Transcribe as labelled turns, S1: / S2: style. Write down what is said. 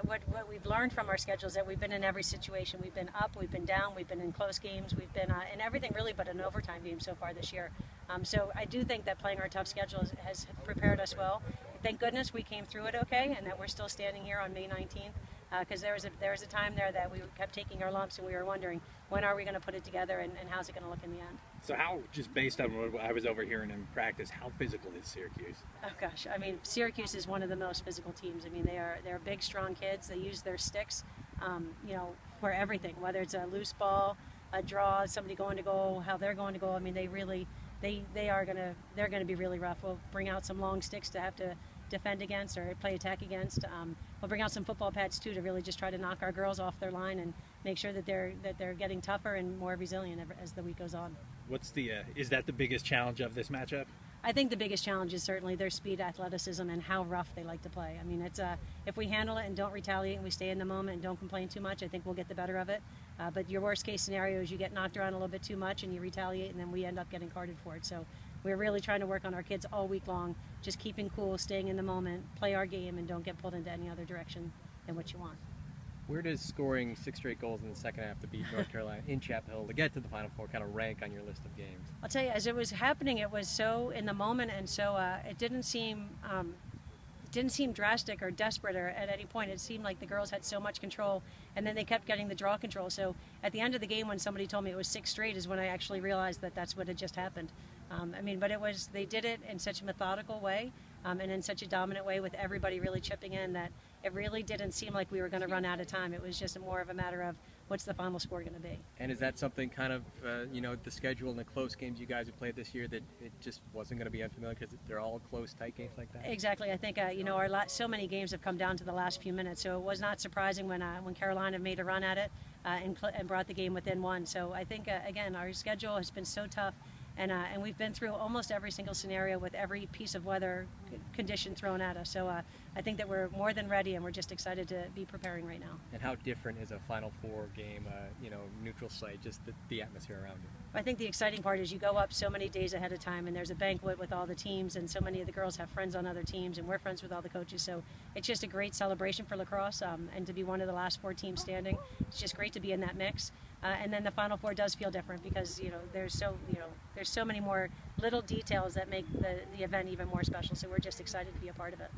S1: What we've learned from our schedule is that we've been in every situation. We've been up, we've been down, we've been in close games, we've been in everything really but an overtime game so far this year. So I do think that playing our tough schedule has prepared us well. Thank goodness we came through it okay, and that we're still standing here on May 19th. Because there was a time there that we kept taking our lumps and we were wondering when are we going to put it together and how's it going to look in the end.
S2: So how, just based on what I was overhearing in practice, how physical is Syracuse?
S1: Oh gosh, I mean Syracuse is one of the most physical teams. I mean they're big, strong kids. They use their sticks, for everything. Whether it's a loose ball, a draw, somebody going to goal, how they're going to goal. I mean they're going to be really rough. We'll bring out some long sticks to have to defend against or play attack against. We'll bring out some football pads too to really just try to knock our girls off their line and make sure that they're getting tougher and more resilient as the week goes on.
S2: Is that the biggest challenge of this matchup?
S1: I think the biggest challenge is certainly their speed, athleticism, and how rough they like to play. I mean, it's if we handle it and don't retaliate and we stay in the moment and don't complain too much, I think we'll get the better of it. But your worst case scenario is you get knocked around a little bit too much and you retaliate, and then we end up getting carded for it. So we're really trying to work on our kids all week long, just keeping cool, staying in the moment, play our game, and don't get pulled into any other direction than what you want.
S3: Where does scoring 6 straight goals in the second half to beat North Carolina in Chapel Hill to get to the Final Four kind of rank on your list of games?
S1: I'll tell you, as it was happening, it was so in the moment, and so it didn't seem drastic or desperate or at any point. It seemed like the girls had so much control, and then they kept getting the draw control. So at the end of the game, when somebody told me it was 6 straight, is when I actually realized that that's what had just happened. But they did it in such a methodical way and in such a dominant way with everybody really chipping in that it really didn't seem like we were going to run out of time. It was just more of a matter of what's the final score going to be.
S3: And is that something kind of, the schedule and the close games you guys have played this year that it just wasn't going to be unfamiliar because they're all close, tight games like that?
S1: Exactly. I think, so many games have come down to the last few minutes, so it was not surprising when Carolina made a run at it and brought the game within one. So I think, again, our schedule has been so tough. And we've been through almost every single scenario with every piece of weather condition thrown at us. So I think that we're more than ready, and we're just excited to be preparing right now.
S3: And how different is a Final Four game, neutral site, just the atmosphere around it?
S1: I think the exciting part is you go up so many days ahead of time, and there's a banquet with all the teams, and so many of the girls have friends on other teams, and we're friends with all the coaches. So it's just a great celebration for lacrosse, and to be one of the last 4 teams standing, it's just great to be in that mix. And then the Final Four does feel different because there's so many more little details that make the event even more special. So we're just excited to be a part of it.